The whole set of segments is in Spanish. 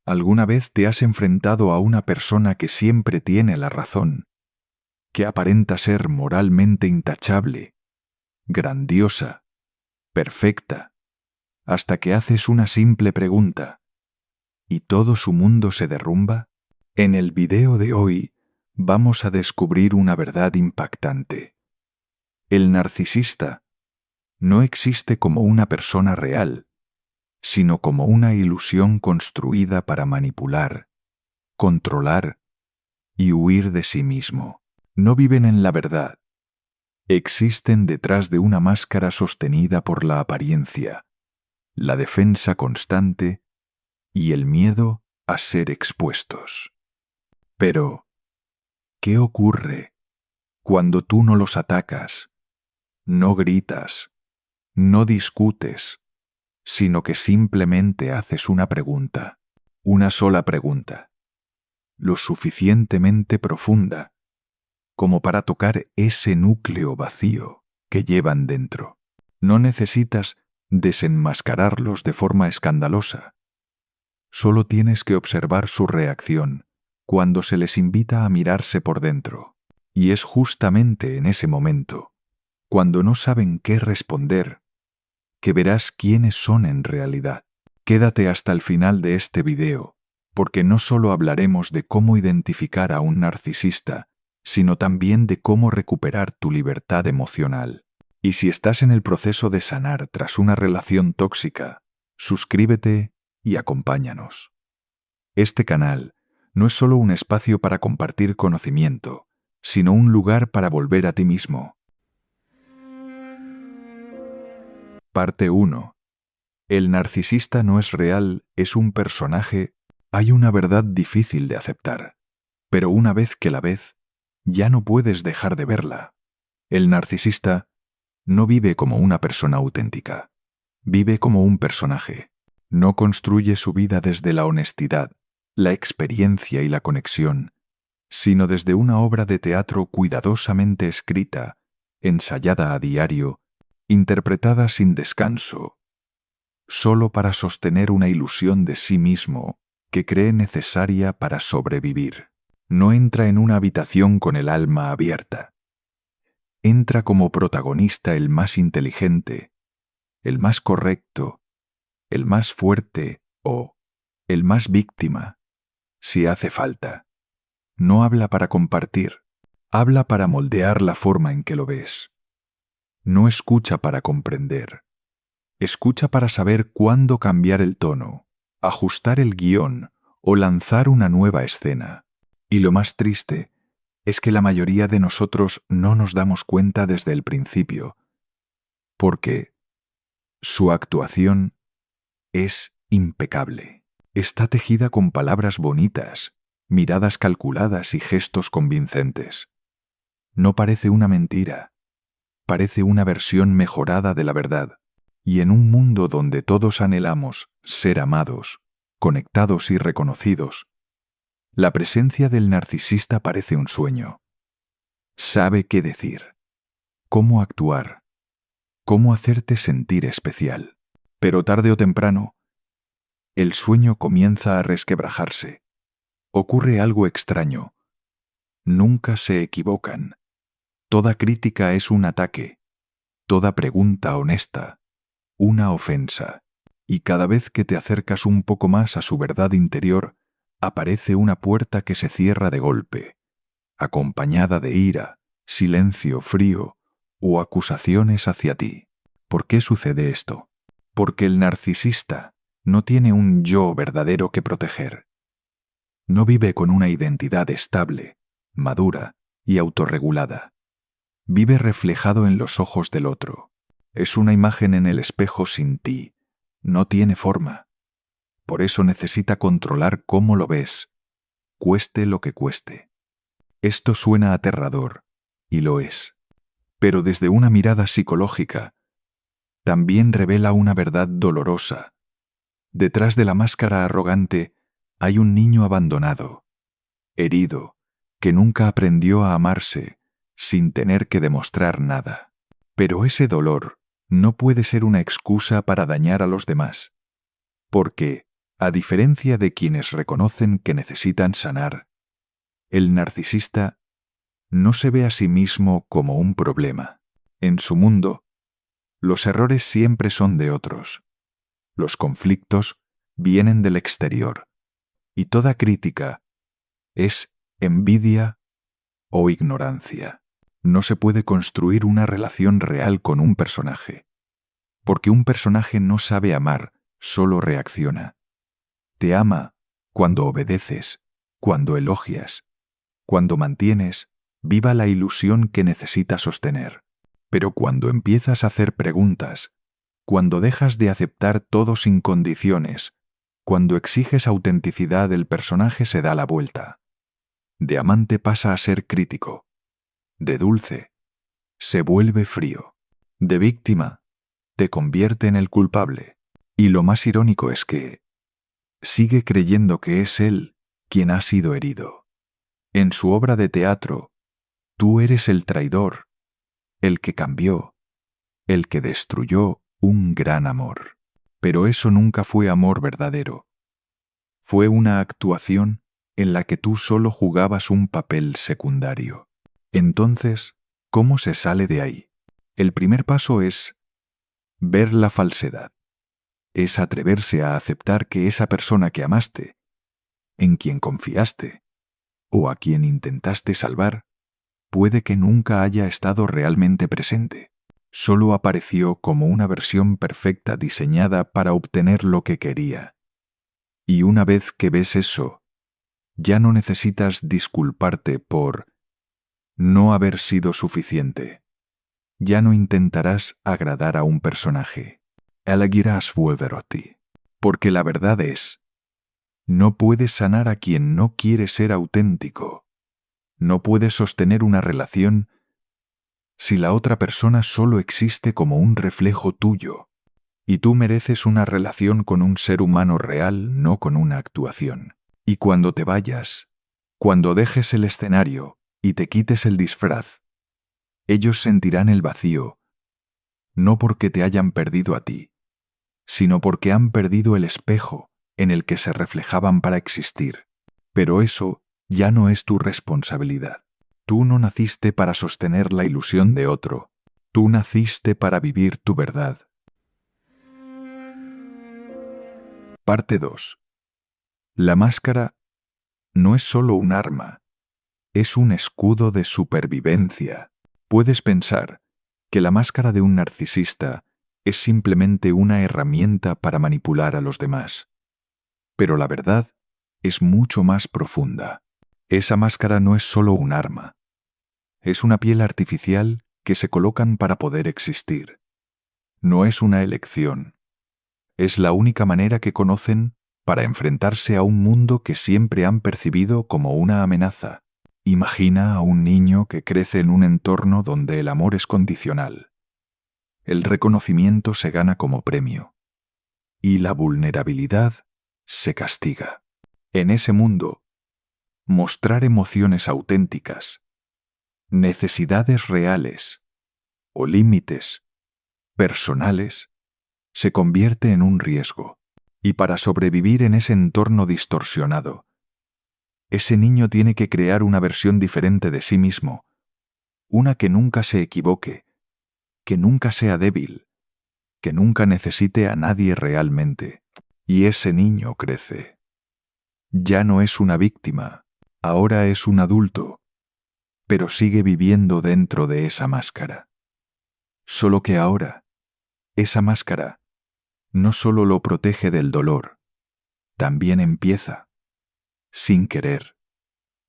¿Alguna vez te has enfrentado a una persona que siempre tiene la razón, que aparenta ser moralmente intachable, grandiosa, perfecta, hasta que haces una simple pregunta y todo su mundo se derrumba? En el video de hoy vamos a descubrir una verdad impactante. El narcisista no existe como una persona real, sino como una ilusión construida para manipular, controlar y huir de sí mismo. No viven en la verdad. Existen detrás de una máscara sostenida por la apariencia, la defensa constante y el miedo a ser expuestos. Pero, ¿qué ocurre cuando tú no los atacas, no gritas, no discutes, sino que simplemente haces una pregunta, una sola pregunta, lo suficientemente profunda como para tocar ese núcleo vacío que llevan dentro? No necesitas desenmascararlos de forma escandalosa. Solo tienes que observar su reacción cuando se les invita a mirarse por dentro. Y es justamente en ese momento, cuando no saben qué responder, que verás quiénes son en realidad. Quédate hasta el final de este video, porque no solo hablaremos de cómo identificar a un narcisista, sino también de cómo recuperar tu libertad emocional. Y si estás en el proceso de sanar tras una relación tóxica, suscríbete y acompáñanos. Este canal no es solo un espacio para compartir conocimiento, sino un lugar para volver a ti mismo. Parte 1. El narcisista no es real, es un personaje. Hay una verdad difícil de aceptar, pero una vez que la ves, ya no puedes dejar de verla. El narcisista no vive como una persona auténtica, vive como un personaje. No construye su vida desde la honestidad, la experiencia y la conexión, sino desde una obra de teatro cuidadosamente escrita, ensayada a diario, interpretada sin descanso, solo para sostener una ilusión de sí mismo que cree necesaria para sobrevivir. No entra en una habitación con el alma abierta. Entra como protagonista el más inteligente, el más correcto, el más fuerte o el más víctima, si hace falta. No habla para compartir, habla para moldear la forma en que lo ves. No escucha para comprender. Escucha para saber cuándo cambiar el tono, ajustar el guión o lanzar una nueva escena. Y lo más triste es que la mayoría de nosotros no nos damos cuenta desde el principio, porque su actuación es impecable. Está tejida con palabras bonitas, miradas calculadas y gestos convincentes. No parece una mentira, parece una versión mejorada de la verdad. Y en un mundo donde todos anhelamos ser amados, conectados y reconocidos, la presencia del narcisista parece un sueño. Sabe qué decir, cómo actuar, cómo hacerte sentir especial. Pero tarde o temprano, el sueño comienza a resquebrajarse. Ocurre algo extraño. Nunca se equivocan. Toda crítica es un ataque. Toda pregunta honesta, una ofensa. Y cada vez que te acercas un poco más a su verdad interior, aparece una puerta que se cierra de golpe, acompañada de ira, silencio frío o acusaciones hacia ti. ¿Por qué sucede esto? Porque el narcisista no tiene un yo verdadero que proteger. No vive con una identidad estable, madura y autorregulada. Vive reflejado en los ojos del otro. Es una imagen en el espejo sin ti. No tiene forma. Por eso necesita controlar cómo lo ves, cueste lo que cueste. Esto suena aterrador, y lo es. Pero desde una mirada psicológica, también revela una verdad dolorosa. Detrás de la máscara arrogante hay un niño abandonado, herido, que nunca aprendió a amarse sin tener que demostrar nada. Pero ese dolor no puede ser una excusa para dañar a los demás, porque, A diferencia de quienes reconocen que necesitan sanar, el narcisista no se ve a sí mismo como un problema. En su mundo, los errores siempre son de otros. Los conflictos vienen del exterior. Y toda crítica es envidia o ignorancia. No se puede construir una relación real con un personaje, porque un personaje no sabe amar, solo reacciona. Te ama cuando obedeces, cuando elogias, cuando mantienes viva la ilusión que necesita sostener. Pero cuando empiezas a hacer preguntas, cuando dejas de aceptar todo sin condiciones, cuando exiges autenticidad, el personaje se da la vuelta. De amante pasa a ser crítico. De dulce, se vuelve frío. De víctima, te convierte en el culpable. Y lo más irónico es que sigue creyendo que es él quien ha sido herido. En su obra de teatro, tú eres el traidor, el que cambió, el que destruyó un gran amor. Pero eso nunca fue amor verdadero. Fue una actuación en la que tú solo jugabas un papel secundario. Entonces, ¿cómo se sale de ahí? El primer paso es ver la falsedad. Es atreverse a aceptar que esa persona que amaste, en quien confiaste, o a quien intentaste salvar, puede que nunca haya estado realmente presente. Solo apareció como una versión perfecta diseñada para obtener lo que quería. Y una vez que ves eso, ya no necesitas disculparte por no haber sido suficiente. Ya no intentarás agradar a un personaje. Elegirás volver a ti. Porque la verdad es, no puedes sanar a quien no quiere ser auténtico. No puedes sostener una relación si la otra persona solo existe como un reflejo tuyo. Y tú mereces una relación con un ser humano real, no con una actuación. Y cuando te vayas, cuando dejes el escenario y te quites el disfraz, ellos sentirán el vacío, no porque te hayan perdido a ti, sino porque han perdido el espejo en el que se reflejaban para existir. Pero eso ya no es tu responsabilidad. Tú no naciste para sostener la ilusión de otro. Tú naciste para vivir tu verdad. Parte 2. La máscara no es solo un arma, es un escudo de supervivencia. Puedes pensar que la máscara de un narcisista es simplemente una herramienta para manipular a los demás. Pero la verdad es mucho más profunda. Esa máscara no es solo un arma. Es una piel artificial que se colocan para poder existir. No es una elección. Es la única manera que conocen para enfrentarse a un mundo que siempre han percibido como una amenaza. Imagina a un niño que crece en un entorno donde el amor es condicional. El reconocimiento se gana como premio. Y la vulnerabilidad se castiga. En ese mundo, mostrar emociones auténticas, necesidades reales o límites personales se convierte en un riesgo. Y para sobrevivir en ese entorno distorsionado, ese niño tiene que crear una versión diferente de sí mismo, una que nunca se equivoque, que nunca sea débil, que nunca necesite a nadie realmente. Y ese niño crece. Ya no es una víctima, ahora es un adulto, pero sigue viviendo dentro de esa máscara. Solo que ahora, esa máscara no solo lo protege del dolor, también empieza, sin querer,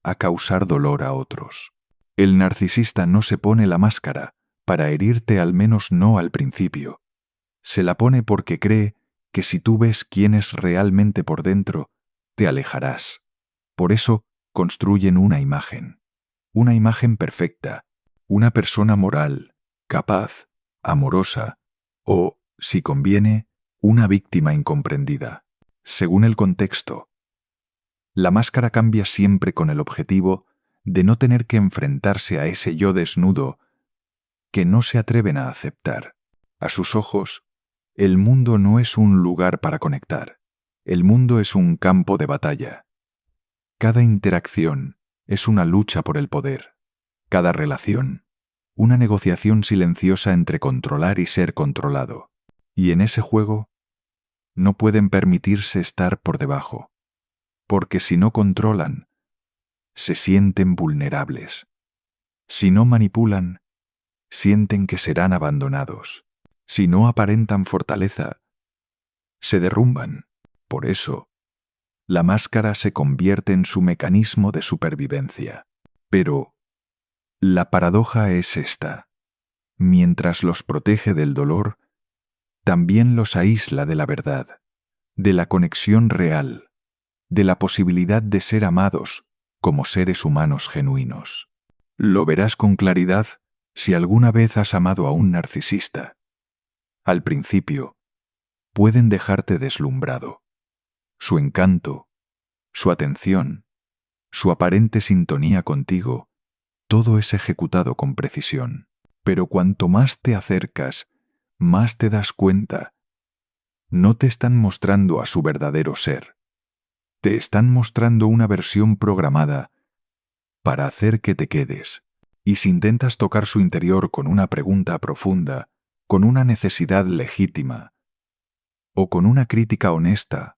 a causar dolor a otros. El narcisista no se pone la máscara para herirte, al menos no al principio. Se la pone porque cree que si tú ves quién es realmente por dentro, te alejarás. Por eso construyen una imagen perfecta, una persona moral, capaz, amorosa, o, si conviene, una víctima incomprendida. Según el contexto, la máscara cambia siempre con el objetivo de no tener que enfrentarse a ese yo desnudo que no se atreven a aceptar. A sus ojos, el mundo no es un lugar para conectar, El mundo es un campo de batalla. Cada interacción es una lucha por el poder. Cada relación, una negociación silenciosa entre controlar y ser controlado. Y en ese juego, no pueden permitirse estar por debajo, porque si no controlan, se sienten vulnerables. Si no manipulan, sienten que serán abandonados. Si no aparentan fortaleza, se derrumban. Por eso, la máscara se convierte en su mecanismo de supervivencia. Pero la paradoja es esta. Mientras los protege del dolor, también los aísla de la verdad, de la conexión real, de la posibilidad de ser amados como seres humanos genuinos. Lo verás con claridad si alguna vez has amado a un narcisista. Al principio, pueden dejarte deslumbrado. Su encanto, su atención, su aparente sintonía contigo, todo es ejecutado con precisión. Pero cuanto más te acercas, más te das cuenta. No te están mostrando a su verdadero ser. Te están mostrando una versión programada para hacer que te quedes. Y si intentas tocar su interior con una pregunta profunda, con una necesidad legítima o con una crítica honesta,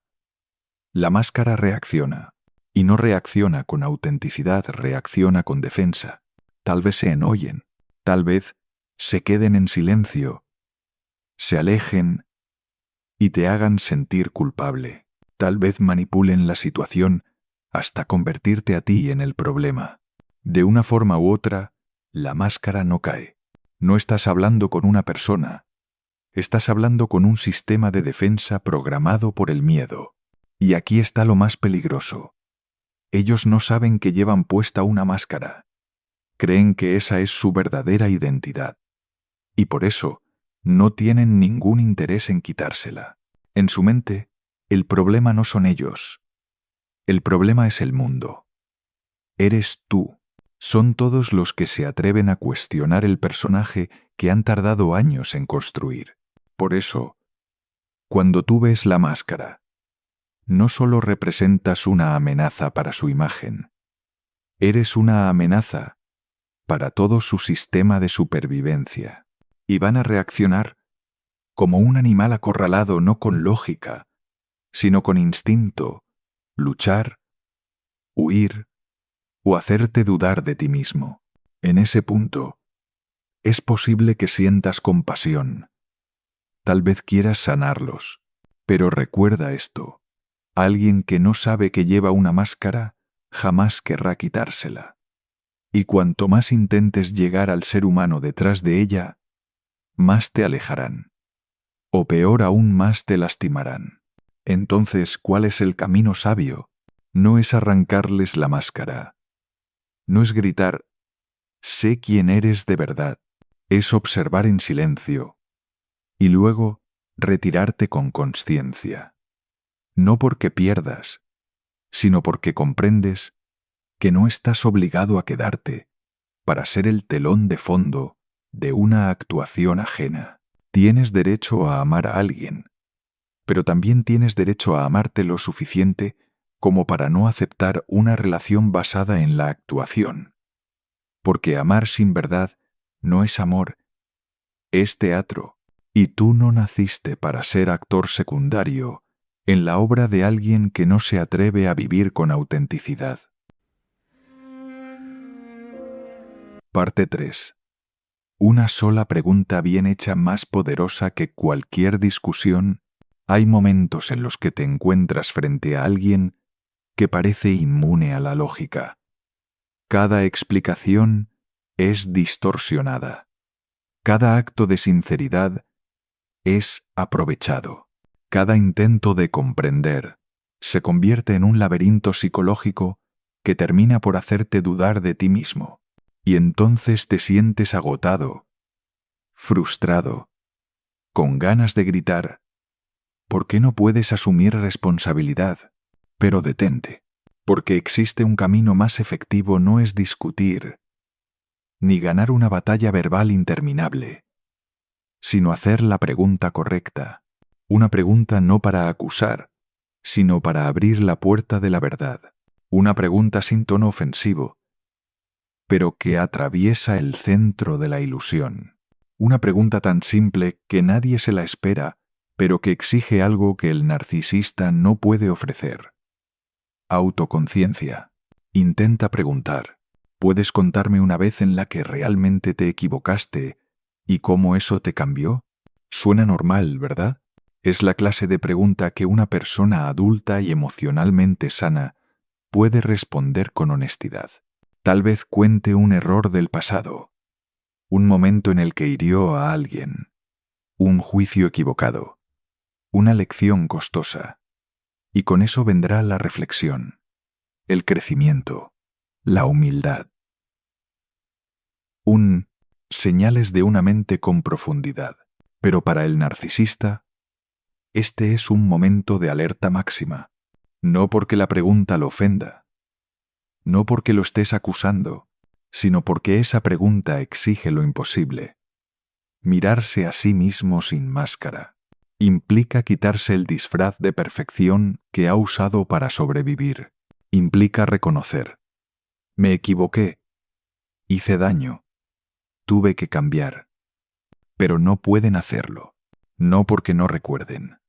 la máscara reacciona. Y no reacciona con autenticidad, reacciona con defensa. Tal vez se enojen, tal vez se queden en silencio, se alejen y te hagan sentir culpable. Tal vez manipulen la situación hasta convertirte a ti en el problema. De una forma u otra, la máscara no cae. No estás hablando con una persona. Estás hablando con un sistema de defensa programado por el miedo. Y aquí está lo más peligroso. Ellos no saben que llevan puesta una máscara. Creen que esa es su verdadera identidad. Y por eso, no tienen ningún interés en quitársela. En su mente, el problema no son ellos. El problema es el mundo. Eres tú. Son todos los que se atreven a cuestionar el personaje que han tardado años en construir. Por eso, cuando tú ves la máscara, no solo representas una amenaza para su imagen, eres una amenaza para todo su sistema de supervivencia. Y van a reaccionar como un animal acorralado, no con lógica, sino con instinto, luchar, huir o hacerte dudar de ti mismo. En ese punto, es posible que sientas compasión. Tal vez quieras sanarlos, pero recuerda esto. Alguien que no sabe que lleva una máscara jamás querrá quitársela. Y cuanto más intentes llegar al ser humano detrás de ella, más te alejarán. O peor aún, más te lastimarán. Entonces, ¿cuál es el camino sabio? No es arrancarles la máscara. No es gritar, sé quién eres de verdad. Es observar en silencio. Y luego, retirarte con consciencia. No porque pierdas, sino porque comprendes que no estás obligado a quedarte para ser el telón de fondo de una actuación ajena. Tienes derecho a amar a alguien, pero también tienes derecho a amarte lo suficiente como para no aceptar una relación basada en la actuación. Porque amar sin verdad no es amor, es teatro, y tú no naciste para ser actor secundario en la obra de alguien que no se atreve a vivir con autenticidad. Parte 3. Una sola pregunta bien hecha más poderosa que cualquier discusión. Hay momentos en los que te encuentras frente a alguien que parece inmune a la lógica. Cada explicación es distorsionada. Cada acto de sinceridad es aprovechado. Cada intento de comprender se convierte en un laberinto psicológico que termina por hacerte dudar de ti mismo. Y entonces te sientes agotado, frustrado, con ganas de gritar. ¿Por qué no puedes asumir responsabilidad? Pero detente, porque existe un camino más efectivo. No es discutir, ni ganar una batalla verbal interminable, sino hacer la pregunta correcta. Una pregunta no para acusar, sino para abrir la puerta de la verdad. Una pregunta sin tono ofensivo, pero que atraviesa el centro de la ilusión. Una pregunta tan simple que nadie se la espera, pero que exige algo que el narcisista no puede ofrecer. Autoconciencia. Intenta preguntar: ¿puedes contarme una vez en la que realmente te equivocaste y cómo eso te cambió? Suena normal, ¿verdad? Es la clase de pregunta que una persona adulta y emocionalmente sana puede responder con honestidad. Tal vez cuente un error del pasado, un momento en el que hirió a alguien, un juicio equivocado, una lección costosa, y con eso vendrá la reflexión, el crecimiento, la humildad. Señales de una mente con profundidad. Pero para el narcisista, este es un momento de alerta máxima, no porque la pregunta lo ofenda, no porque lo estés acusando, sino porque esa pregunta exige lo imposible. Mirarse a sí mismo sin máscara implica quitarse el disfraz de perfección que ha usado para sobrevivir. Implica reconocer: me equivoqué, hice daño, tuve que cambiar. Pero no pueden hacerlo, no porque no recuerden,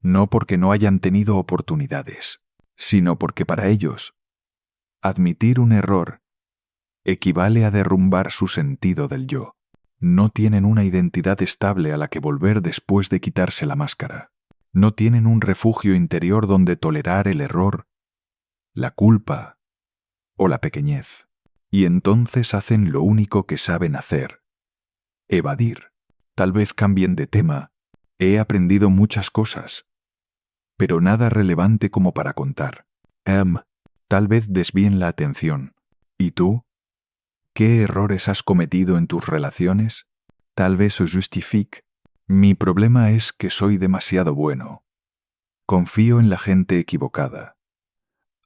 no porque no hayan tenido oportunidades, sino porque para ellos, admitir un error equivale a derrumbar su sentido del yo. No tienen una identidad estable a la que volver después de quitarse la máscara. No tienen un refugio interior donde tolerar el error, la culpa o la pequeñez. Y entonces hacen lo único que saben hacer: evadir. Tal vez cambien de tema. He aprendido muchas cosas, pero nada relevante como para contar. Tal vez desvíen la atención. ¿Y tú? ¿Qué errores has cometido en tus relaciones? Tal vez se justifique: mi problema es que soy demasiado bueno. Confío en la gente equivocada.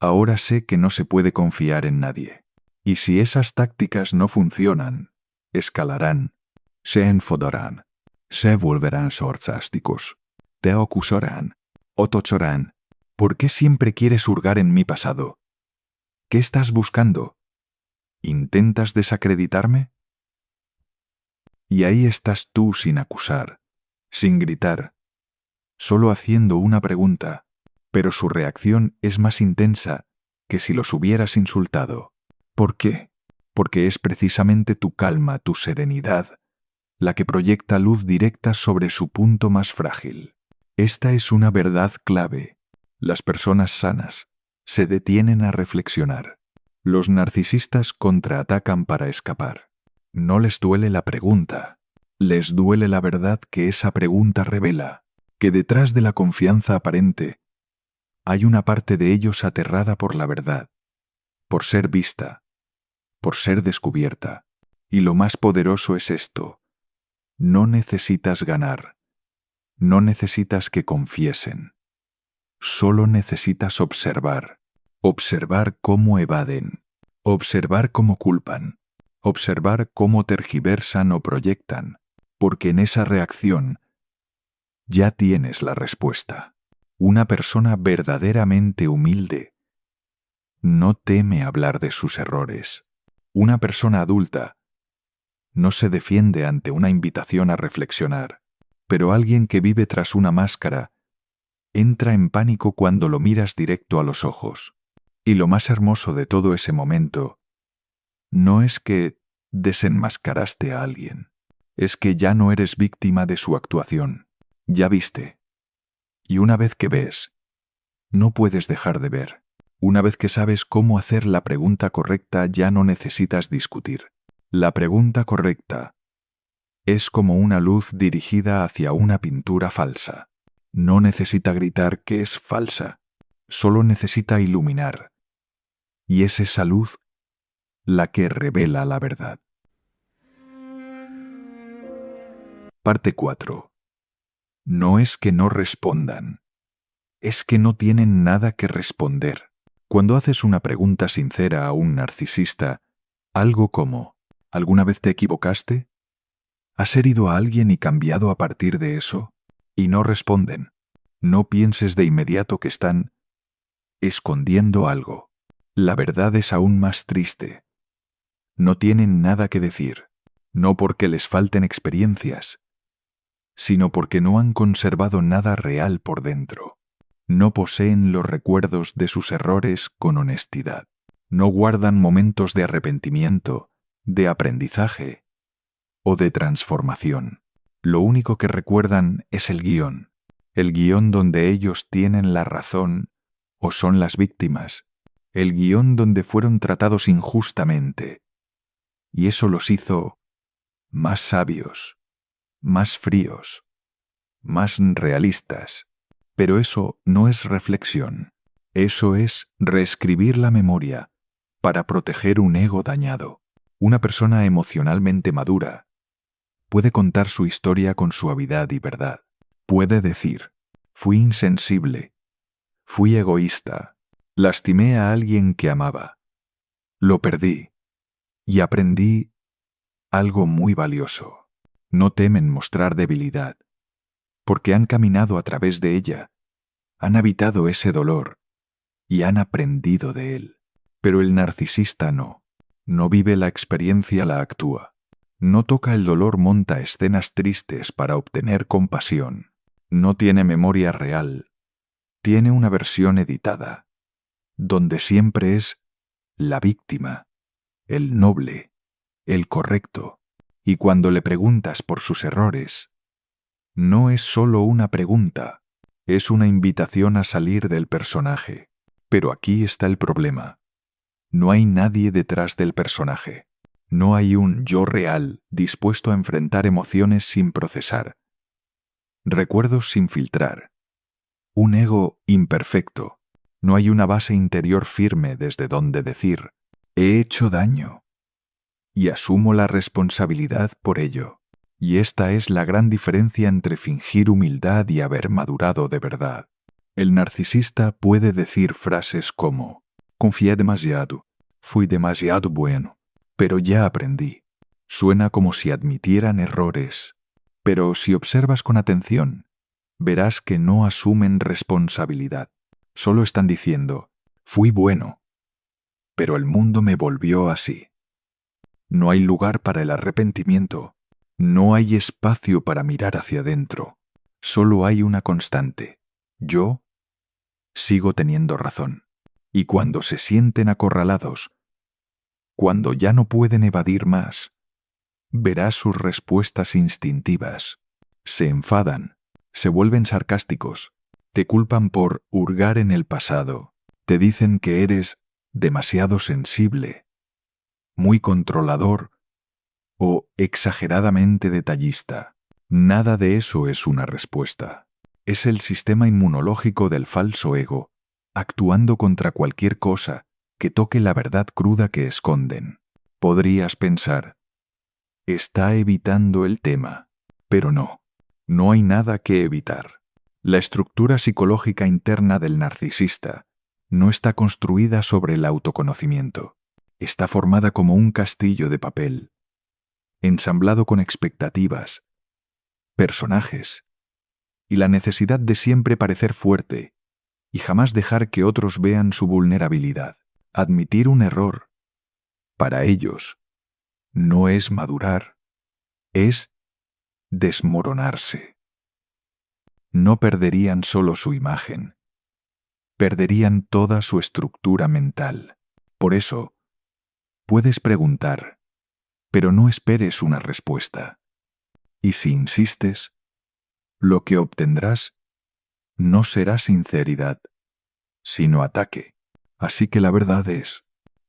Ahora sé que no se puede confiar en nadie. Y si esas tácticas no funcionan, escalarán, se enfadarán, se volverán sarcásticos, te acusarán, o tocharán. ¿Por qué siempre quieres hurgar en mi pasado? ¿Qué estás buscando? ¿Intentas desacreditarme? Y ahí estás tú sin acusar, sin gritar, solo haciendo una pregunta, pero su reacción es más intensa que si los hubieras insultado. ¿Por qué? Porque es precisamente tu calma, tu serenidad, la que proyecta luz directa sobre su punto más frágil. Esta es una verdad clave. Las personas sanas se detienen a reflexionar. Los narcisistas contraatacan para escapar. No les duele la pregunta, les duele la verdad que esa pregunta revela, que detrás de la confianza aparente hay una parte de ellos aterrada por la verdad, por ser vista, por ser descubierta. Y lo más poderoso es esto: no necesitas ganar, no necesitas que confiesen, solo necesitas observar, observar cómo evaden, observar cómo culpan, observar cómo tergiversan o proyectan, porque en esa reacción ya tienes la respuesta. Una persona verdaderamente humilde no teme hablar de sus errores. Una persona adulta no se defiende ante una invitación a reflexionar, pero alguien que vive tras una máscara entra en pánico cuando lo miras directo a los ojos. Y lo más hermoso de todo ese momento no es que desenmascaraste a alguien, es que ya no eres víctima de su actuación. Ya viste. Y una vez que ves, no puedes dejar de ver. Una vez que sabes cómo hacer la pregunta correcta, ya no necesitas discutir. La pregunta correcta es como una luz dirigida hacia una pintura falsa. No necesita gritar que es falsa, solo necesita iluminar. Y es esa luz la que revela la verdad. Parte 4. No es que no respondan, es que no tienen nada que responder. Cuando haces una pregunta sincera a un narcisista, algo como: ¿alguna vez te equivocaste? ¿Has herido a alguien y cambiado a partir de eso? Y no responden. No pienses de inmediato que están escondiendo algo. La verdad es aún más triste. No tienen nada que decir, no porque les falten experiencias, sino porque no han conservado nada real por dentro. No poseen los recuerdos de sus errores con honestidad. No guardan momentos de arrepentimiento, de aprendizaje o de transformación. Lo único que recuerdan es el guión donde ellos tienen la razón o son las víctimas, el guión donde fueron tratados injustamente. Y eso los hizo más sabios, más fríos, más realistas. Pero eso no es reflexión. Eso es reescribir la memoria para proteger un ego dañado. Una persona emocionalmente madura puede contar su historia con suavidad y verdad. Puede decir, fui insensible, fui egoísta, lastimé a alguien que amaba, lo perdí y aprendí algo muy valioso. No temen mostrar debilidad, porque han caminado a través de ella, han habitado ese dolor y han aprendido de él. Pero el narcisista no vive la experiencia, la actúa. No toca el dolor, monta escenas tristes para obtener compasión. No tiene memoria real, tiene una versión editada, donde siempre es la víctima, el noble, el correcto. Y cuando le preguntas por sus errores, no es solo una pregunta, es una invitación a salir del personaje. Pero aquí está el problema. No hay nadie detrás del personaje. No hay un yo real dispuesto a enfrentar emociones sin procesar, recuerdos sin filtrar, un ego imperfecto. No hay una base interior firme desde donde decir, he hecho daño y asumo la responsabilidad por ello. Y esta es la gran diferencia entre fingir humildad y haber madurado de verdad. El narcisista puede decir frases como, confié demasiado, fui demasiado bueno, pero ya aprendí. Suena como si admitieran errores, pero si observas con atención, verás que no asumen responsabilidad. Solo están diciendo, fui bueno, pero el mundo me volvió así. No hay lugar para el arrepentimiento, no hay espacio para mirar hacia adentro, solo hay una constante. Yo sigo teniendo razón. Y cuando se sienten acorralados, cuando ya no pueden evadir más, verás sus respuestas instintivas. Se enfadan, se vuelven sarcásticos, te culpan por hurgar en el pasado, te dicen que eres demasiado sensible, muy controlador o exageradamente detallista. Nada de eso es una respuesta. Es el sistema inmunológico del falso ego, actuando contra cualquier cosa que toque la verdad cruda que esconden. Podrías pensar, está evitando el tema, pero no hay nada que evitar. La estructura psicológica interna del narcisista no está construida sobre el autoconocimiento. Está formada como un castillo de papel, ensamblado con expectativas, personajes, y la necesidad de siempre parecer fuerte y jamás dejar que otros vean su vulnerabilidad. Admitir un error, para ellos, no es madurar, es desmoronarse. No perderían solo su imagen, perderían toda su estructura mental. Por eso, puedes preguntar, pero no esperes una respuesta. Y si insistes, lo que obtendrás no será sinceridad, sino ataque. Así que la verdad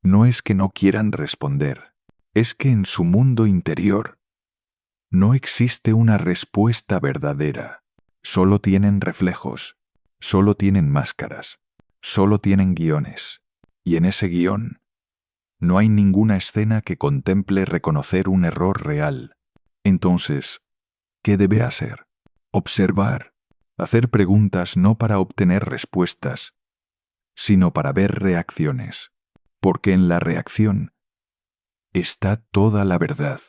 no es que no quieran responder, es que en su mundo interior no existe una respuesta verdadera. Solo tienen reflejos, solo tienen máscaras, solo tienen guiones. Y en ese guión no hay ninguna escena que contemple reconocer un error real. Entonces, ¿qué debe hacer? Observar, hacer preguntas no para obtener respuestas, sino para ver reacciones, porque en la reacción está toda la verdad.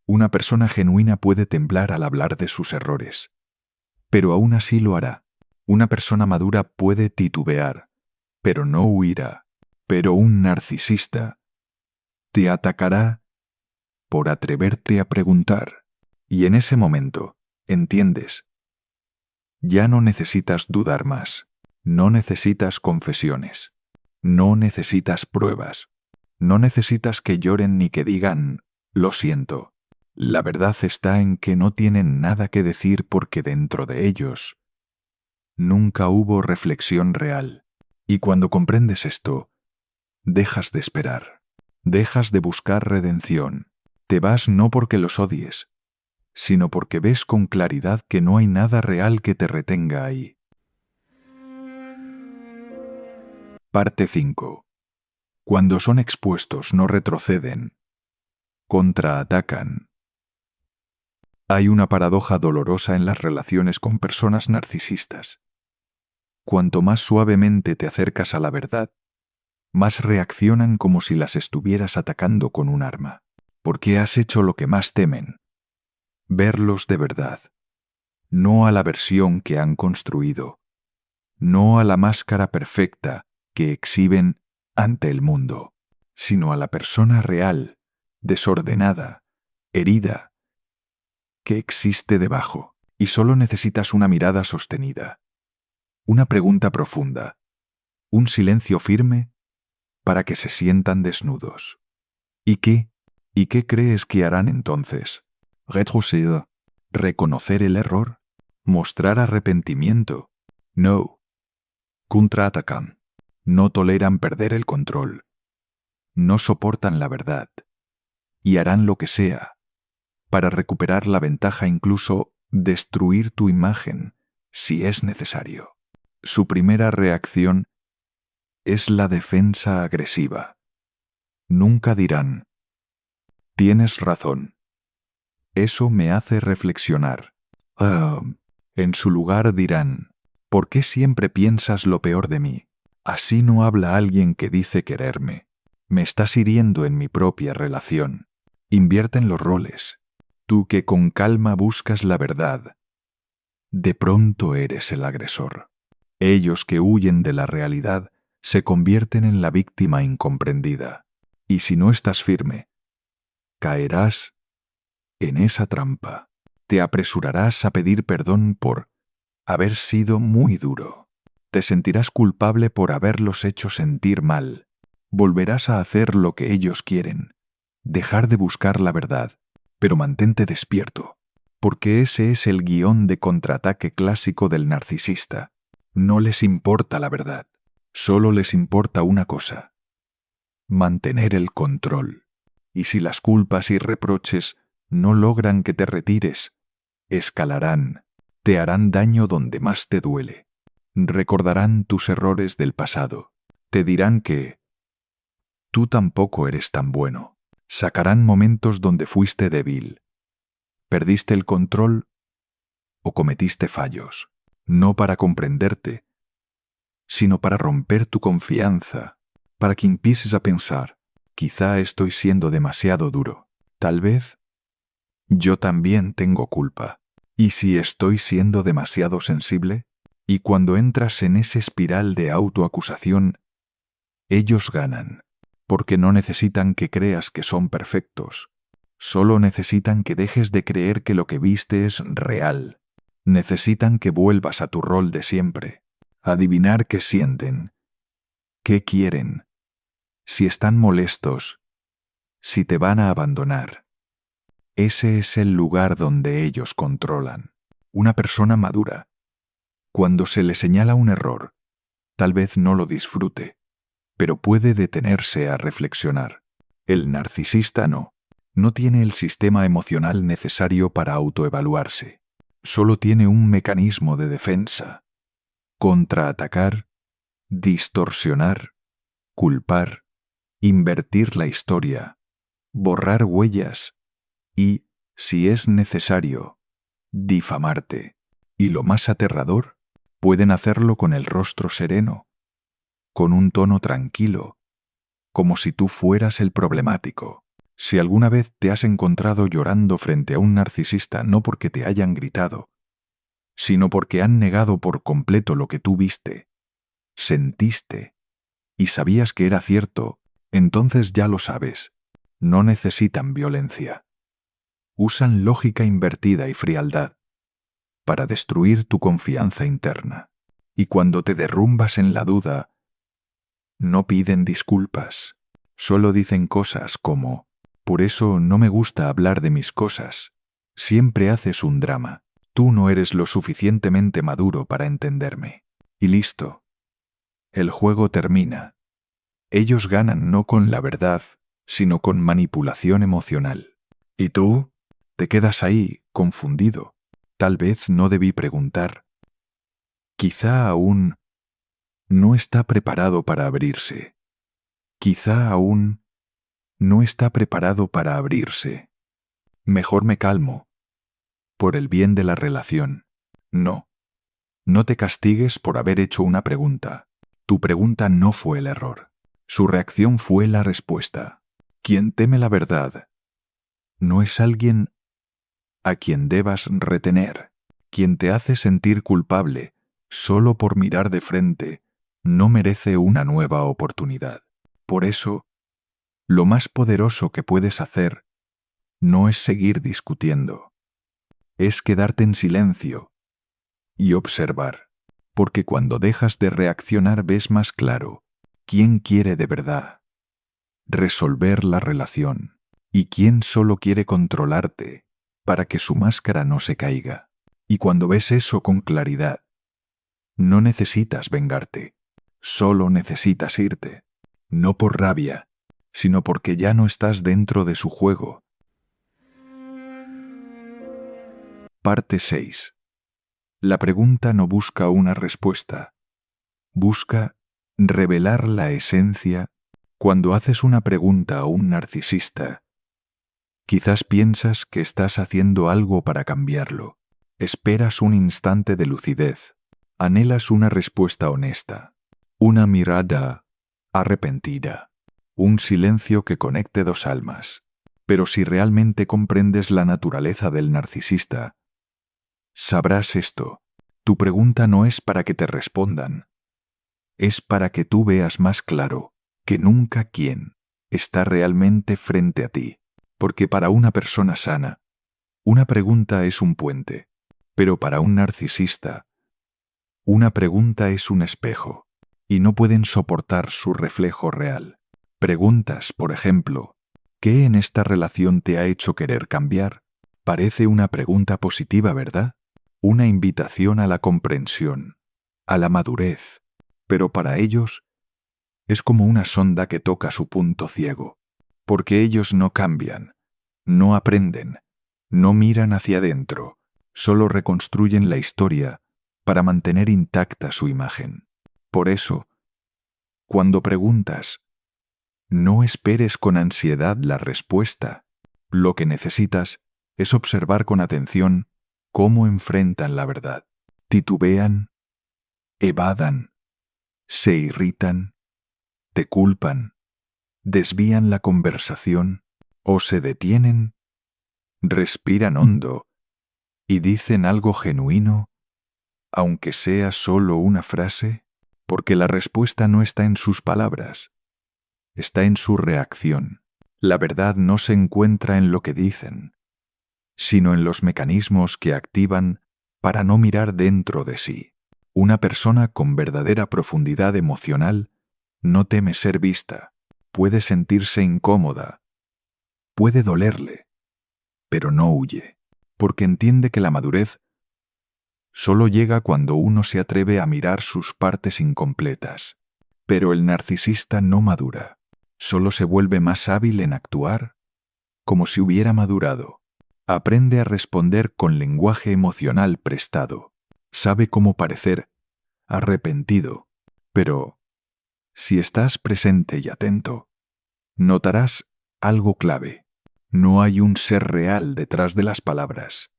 Una persona genuina puede temblar al hablar de sus errores, pero aún así lo hará, Una persona madura puede titubear, pero no huirá. Pero un narcisista te atacará por atreverte a preguntar. Y en ese momento, entiendes, ya no necesitas dudar más. No necesitas confesiones. No necesitas pruebas. No necesitas que lloren ni que digan, lo siento. La verdad está en que no tienen nada que decir porque dentro de ellos nunca hubo reflexión real. Y cuando comprendes esto, dejas de esperar. Dejas de buscar redención. Te vas no porque los odies, sino porque ves con claridad que no hay nada real que te retenga ahí. Parte 5. Cuando son expuestos no retroceden, contraatacan. Hay una paradoja dolorosa en las relaciones con personas narcisistas. Cuanto más suavemente te acercas a la verdad, más reaccionan como si las estuvieras atacando con un arma, porque has hecho lo que más temen, verlos de verdad, no a la versión que han construido, no a la máscara perfecta que exhiben ante el mundo, sino a la persona real, desordenada, herida, que existe debajo, y solo necesitas una mirada sostenida, una pregunta profunda, un silencio firme para que se sientan desnudos. ¿Y qué? ¿Y qué crees que harán entonces? Retroceder, reconocer el error, mostrar arrepentimiento. No. Contraatacan. No toleran perder el control. No soportan la verdad. Y harán lo que sea para recuperar la ventaja, incluso destruir tu imagen, si es necesario. Su primera reacción es la defensa agresiva. Nunca dirán, tienes razón. Eso me hace reflexionar. En su lugar dirán, ¿por qué siempre piensas lo peor de mí? Así no habla alguien que dice quererme. Me estás hiriendo en mi propia relación. Invierten los roles. Tú que con calma buscas la verdad, de pronto eres el agresor. Ellos que huyen de la realidad se convierten en la víctima incomprendida. Y si no estás firme, caerás en esa trampa. Te apresurarás a pedir perdón por haber sido muy duro. Te sentirás culpable por haberlos hecho sentir mal. Volverás a hacer lo que ellos quieren. Dejar de buscar la verdad, pero mantente despierto, porque ese es el guión de contraataque clásico del narcisista. No les importa la verdad, solo les importa una cosa: mantener el control. Y si las culpas y reproches no logran que te retires, escalarán, te harán daño donde más te duele. Recordarán tus errores del pasado. Te dirán que tú tampoco eres tan bueno. Sacarán momentos donde fuiste débil. Perdiste el control o cometiste fallos, no para comprenderte, sino para romper tu confianza, para que empieces a pensar, quizá estoy siendo demasiado duro. Tal vez yo también tengo culpa. ¿Y si estoy siendo demasiado sensible? Y cuando entras en esa espiral de autoacusación, ellos ganan, porque no necesitan que creas que son perfectos. Solo necesitan que dejes de creer que lo que viste es real. Necesitan que vuelvas a tu rol de siempre, adivinar qué sienten, qué quieren, si están molestos, si te van a abandonar. Ese es el lugar donde ellos controlan. Una persona madura, cuando se le señala un error, tal vez no lo disfrute, pero puede detenerse a reflexionar. El narcisista no tiene el sistema emocional necesario para autoevaluarse. Solo tiene un mecanismo de defensa: contraatacar, distorsionar, culpar, invertir la historia, borrar huellas y, si es necesario, difamarte. Y lo más aterrador, pueden hacerlo con el rostro sereno, con un tono tranquilo, como si tú fueras el problemático. Si alguna vez te has encontrado llorando frente a un narcisista, no porque te hayan gritado, sino porque han negado por completo lo que tú viste, sentiste y sabías que era cierto, entonces ya lo sabes. No necesitan violencia. Usan lógica invertida y frialdad para destruir tu confianza interna. Y cuando te derrumbas en la duda, no piden disculpas. Solo dicen cosas como: por eso no me gusta hablar de mis cosas. Siempre haces un drama. Tú no eres lo suficientemente maduro para entenderme. Y listo. El juego termina. Ellos ganan no con la verdad, sino con manipulación emocional. Y tú te quedas ahí, confundido. Tal vez no debí preguntar. Quizá aún no está preparado para abrirse. Quizá aún no está preparado para abrirse. Mejor me calmo. Por el bien de la relación. No. No te castigues por haber hecho una pregunta. Tu pregunta no fue el error. Su reacción fue la respuesta. Quien teme la verdad no es alguien a quien debas retener. Quien te hace sentir culpable solo por mirar de frente no merece una nueva oportunidad. Por eso, lo más poderoso que puedes hacer no es seguir discutiendo. Es quedarte en silencio y observar. Porque cuando dejas de reaccionar ves más claro quién quiere de verdad resolver la relación y quién solo quiere controlarte para que su máscara no se caiga. Y cuando ves eso con claridad, no necesitas vengarte, solo necesitas irte, no por rabia, sino porque ya no estás dentro de su juego. Parte 6. La pregunta no busca una respuesta, busca revelar la esencia. Cuando haces una pregunta a un narcisista, quizás piensas que estás haciendo algo para cambiarlo. Esperas un instante de lucidez. Anhelas una respuesta honesta, una mirada arrepentida, un silencio que conecte dos almas. Pero si realmente comprendes la naturaleza del narcisista, sabrás esto. Tu pregunta no es para que te respondan. Es para que tú veas más claro que nunca quién está realmente frente a ti. Porque para una persona sana, una pregunta es un puente. Pero para un narcisista, una pregunta es un espejo. Y no pueden soportar su reflejo real. Preguntas, por ejemplo, ¿qué en esta relación te ha hecho querer cambiar? Parece una pregunta positiva, ¿verdad? Una invitación a la comprensión, a la madurez. Pero para ellos, es como una sonda que toca su punto ciego. Porque ellos no cambian, no aprenden, no miran hacia adentro, solo reconstruyen la historia para mantener intacta su imagen. Por eso, cuando preguntas, no esperes con ansiedad la respuesta. Lo que necesitas es observar con atención cómo enfrentan la verdad. Titubean, evadan, se irritan, te culpan, desvían la conversación o se detienen, respiran hondo y dicen algo genuino, aunque sea solo una frase, porque la respuesta no está en sus palabras, está en su reacción. La verdad no se encuentra en lo que dicen, sino en los mecanismos que activan para no mirar dentro de sí. Una persona con verdadera profundidad emocional no teme ser vista, puede sentirse incómoda, puede dolerle, pero no huye, porque entiende que la madurez solo llega cuando uno se atreve a mirar sus partes incompletas. Pero el narcisista no madura, solo se vuelve más hábil en actuar como si hubiera madurado. Aprende a responder con lenguaje emocional prestado. Sabe cómo parecer arrepentido, pero si estás presente y atento, notarás algo clave. No hay un ser real detrás de las palabras.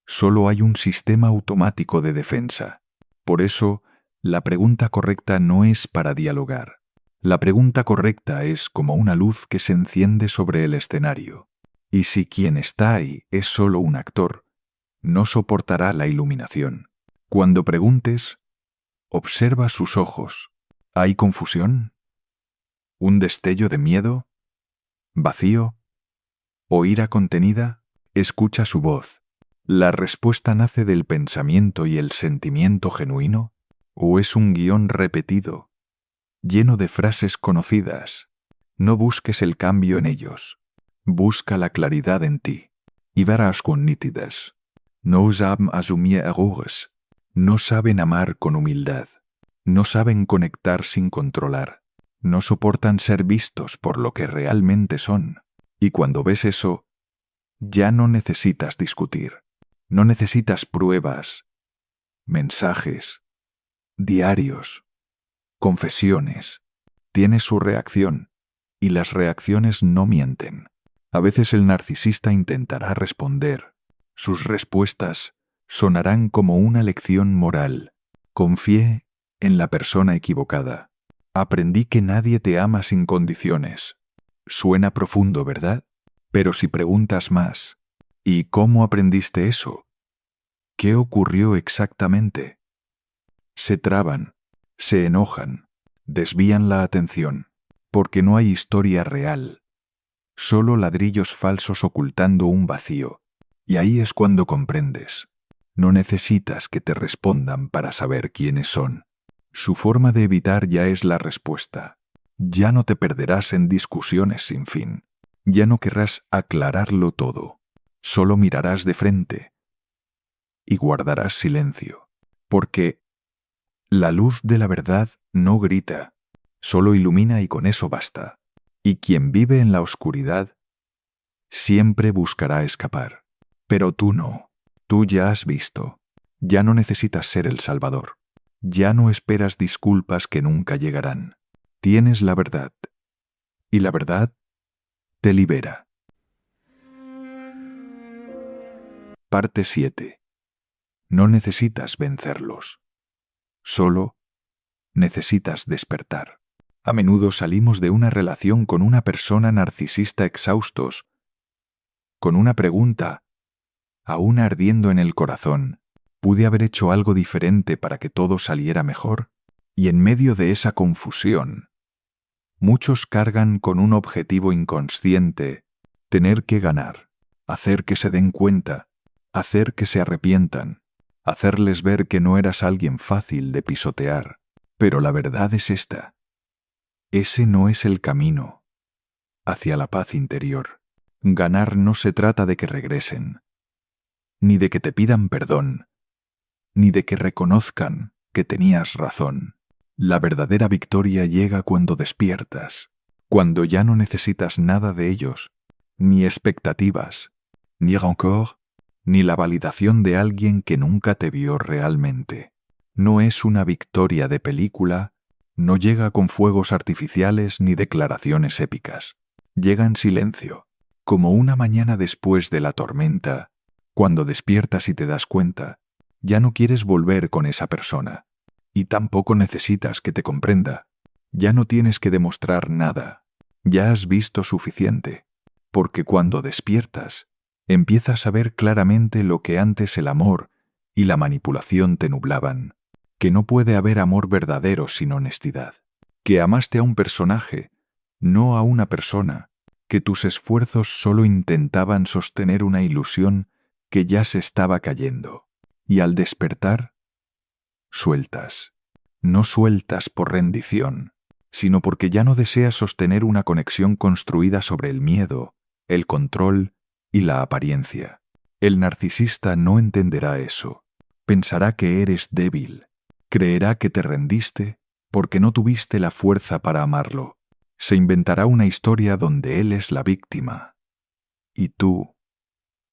Solo hay un sistema automático de defensa. Por eso, la pregunta correcta no es para dialogar. La pregunta correcta es como una luz que se enciende sobre el escenario. Y si quien está ahí es solo un actor, no soportará la iluminación. Cuando preguntes, observa sus ojos. ¿Hay confusión? ¿Un destello de miedo? ¿Vacío? ¿O ira contenida? Escucha su voz. ¿La respuesta nace del pensamiento y el sentimiento genuino? ¿O es un guión repetido, lleno de frases conocidas? No busques el cambio en ellos. Busca la claridad en ti. Y verás con nítidas. No saben asumir errores. No saben amar con humildad. No saben conectar sin controlar. No soportan ser vistos por lo que realmente son. Y cuando ves eso, ya no necesitas discutir. No necesitas pruebas, mensajes, diarios, confesiones. Tienes su reacción, y las reacciones no mienten. A veces el narcisista intentará responder. Sus respuestas sonarán como una lección moral. Confié en la persona equivocada. Aprendí que nadie te ama sin condiciones. Suena profundo, ¿verdad? Pero si preguntas más, ¿y cómo aprendiste eso? ¿Qué ocurrió exactamente? Se traban, se enojan, desvían la atención, porque no hay historia real, solo ladrillos falsos ocultando un vacío. Y ahí es cuando comprendes. No necesitas que te respondan para saber quiénes son. Su forma de evitar ya es la respuesta. Ya no te perderás en discusiones sin fin. Ya no querrás aclararlo todo. Solo mirarás de frente y guardarás silencio. Porque la luz de la verdad no grita, solo ilumina y con eso basta. Y quien vive en la oscuridad siempre buscará escapar. Pero tú no. Tú ya has visto. Ya no necesitas ser el Salvador. Ya no esperas disculpas que nunca llegarán. Tienes la verdad. Y la verdad te libera. Parte 7. No necesitas vencerlos. Solo necesitas despertar. A menudo salimos de una relación con una persona narcisista exhaustos, con una pregunta, aún ardiendo en el corazón. ¿Pude haber hecho algo diferente para que todo saliera mejor? Y en medio de esa confusión, muchos cargan con un objetivo inconsciente: tener que ganar, hacer que se den cuenta, hacer que se arrepientan, hacerles ver que no eras alguien fácil de pisotear. Pero la verdad es esta: ese no es el camino hacia la paz interior. Ganar no se trata de que regresen, ni de que te pidan perdón, ni de que reconozcan que tenías razón. La verdadera victoria llega cuando despiertas, cuando ya no necesitas nada de ellos, ni expectativas, ni rancor, ni la validación de alguien que nunca te vio realmente. No es una victoria de película, no llega con fuegos artificiales ni declaraciones épicas. Llega en silencio, como una mañana después de la tormenta, cuando despiertas y te das cuenta. Ya no quieres volver con esa persona, y tampoco necesitas que te comprenda. Ya no tienes que demostrar nada. Ya has visto suficiente, porque cuando despiertas, empiezas a ver claramente lo que antes el amor y la manipulación te nublaban: que no puede haber amor verdadero sin honestidad, que amaste a un personaje, no a una persona, que tus esfuerzos solo intentaban sostener una ilusión que ya se estaba cayendo. Y al despertar, sueltas. No sueltas por rendición, sino porque ya no deseas sostener una conexión construida sobre el miedo, el control y la apariencia. El narcisista no entenderá eso. Pensará que eres débil. Creerá que te rendiste porque no tuviste la fuerza para amarlo. Se inventará una historia donde él es la víctima y tú,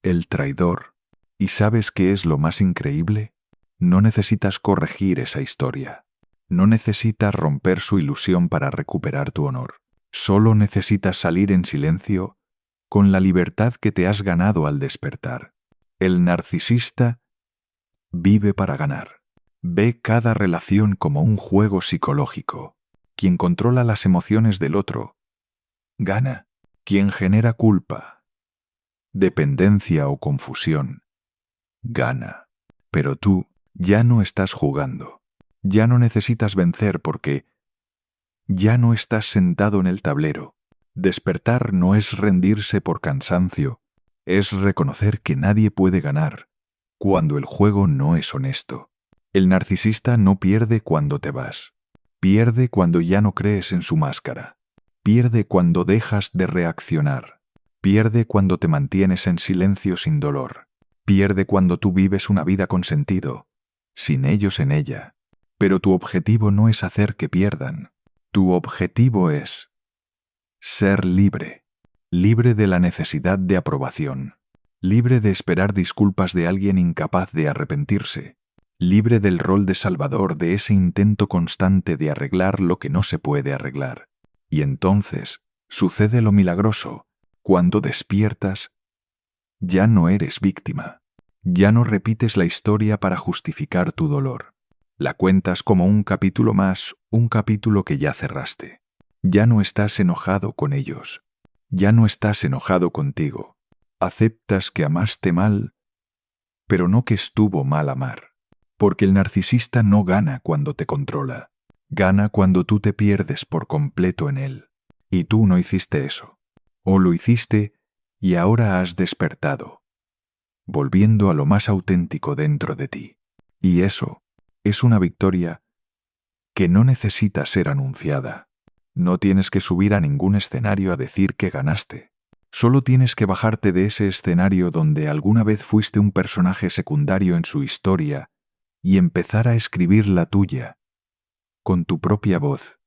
el traidor. ¿Y sabes qué es lo más increíble? No necesitas corregir esa historia. No necesitas romper su ilusión para recuperar tu honor. Solo necesitas salir en silencio con la libertad que te has ganado al despertar. El narcisista vive para ganar. Ve cada relación como un juego psicológico. Quien controla las emociones del otro gana. Quien genera culpa, dependencia o confusión gana. Pero tú, Ya no estás jugando. Ya no necesitas vencer porque ya no estás sentado en el tablero. Despertar no es rendirse por cansancio, es reconocer que nadie puede ganar cuando el juego no es honesto. El narcisista no pierde cuando te vas. Pierde cuando ya no crees en su máscara. Pierde cuando dejas de reaccionar. Pierde cuando te mantienes en silencio sin dolor. Pierde cuando tú vives una vida con sentido, sin ellos en ella. Pero tu objetivo no es hacer que pierdan. Tu objetivo es ser libre. Libre de la necesidad de aprobación. Libre de esperar disculpas de alguien incapaz de arrepentirse. Libre del rol de salvador, de ese intento constante de arreglar lo que no se puede arreglar. Y entonces sucede lo milagroso. Cuando despiertas, ya no eres víctima. Ya no repites la historia para justificar tu dolor. La cuentas como un capítulo más, un capítulo que ya cerraste. Ya no estás enojado con ellos. Ya no estás enojado contigo. Aceptas que amaste mal, pero no que estuvo mal amar. Porque el narcisista no gana cuando te controla. Gana cuando tú te pierdes por completo en él. Y tú no hiciste eso. O lo hiciste y ahora has despertado, volviendo a lo más auténtico dentro de ti. Y eso es una victoria que no necesita ser anunciada. No tienes que subir a ningún escenario a decir que ganaste. Solo tienes que bajarte de ese escenario donde alguna vez fuiste un personaje secundario en su historia y empezar a escribir la tuya, con tu propia voz.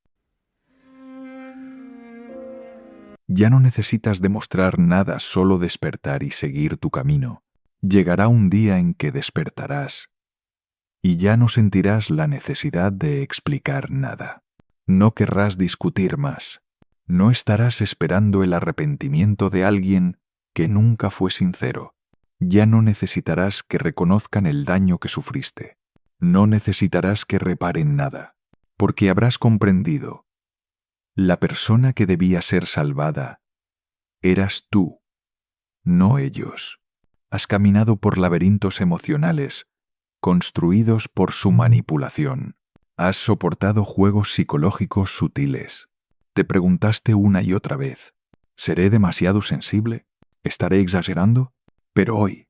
Ya no necesitas demostrar nada, solo despertar y seguir tu camino. Llegará un día en que despertarás y ya no sentirás la necesidad de explicar nada. No querrás discutir más. No estarás esperando el arrepentimiento de alguien que nunca fue sincero. Ya no necesitarás que reconozcan el daño que sufriste. No necesitarás que reparen nada, porque habrás comprendido. La persona que debía ser salvada eras tú, no ellos. Has caminado por laberintos emocionales, construidos por su manipulación. Has soportado juegos psicológicos sutiles. Te preguntaste una y otra vez, ¿seré demasiado sensible? ¿Estaré exagerando? Pero hoy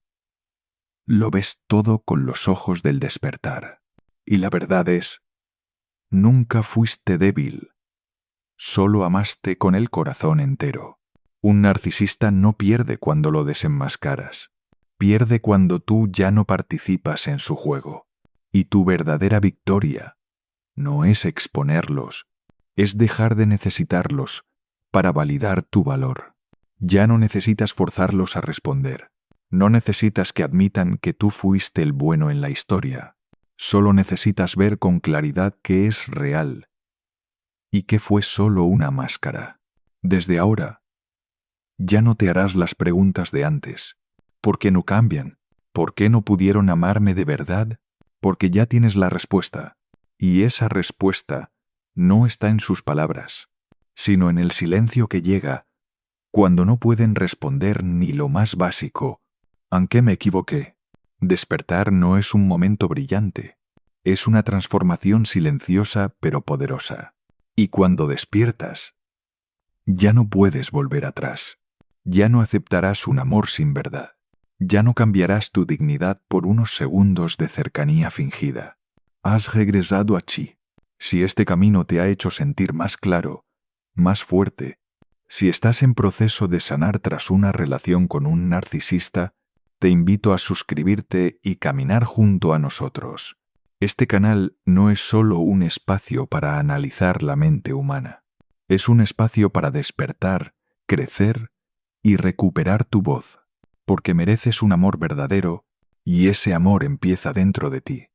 lo ves todo con los ojos del despertar. Y la verdad es, nunca fuiste débil. Solo amaste con el corazón entero. Un narcisista no pierde cuando lo desenmascaras. Pierde cuando tú ya no participas en su juego. Y tu verdadera victoria no es exponerlos, es dejar de necesitarlos para validar tu valor. Ya no necesitas forzarlos a responder. No necesitas que admitan que tú fuiste el bueno en la historia. Solo necesitas ver con claridad que es real y que fue solo una máscara. Desde ahora, ya no te harás las preguntas de antes. ¿Por qué no cambian? ¿Por qué no pudieron amarme de verdad? Porque ya tienes la respuesta. Y esa respuesta no está en sus palabras, sino en el silencio que llega cuando no pueden responder ni lo más básico. ¿Aunque me equivoqué? Despertar no es un momento brillante. Es una transformación silenciosa pero poderosa. Y cuando despiertas, ya no puedes volver atrás. Ya no aceptarás un amor sin verdad. Ya no cambiarás tu dignidad por unos segundos de cercanía fingida. Has regresado a ti. Si este camino te ha hecho sentir más claro, más fuerte, si estás en proceso de sanar tras una relación con un narcisista, te invito a suscribirte y caminar junto a nosotros. Este canal no es solo un espacio para analizar la mente humana. Es un espacio para despertar, crecer y recuperar tu voz, porque mereces un amor verdadero y ese amor empieza dentro de ti.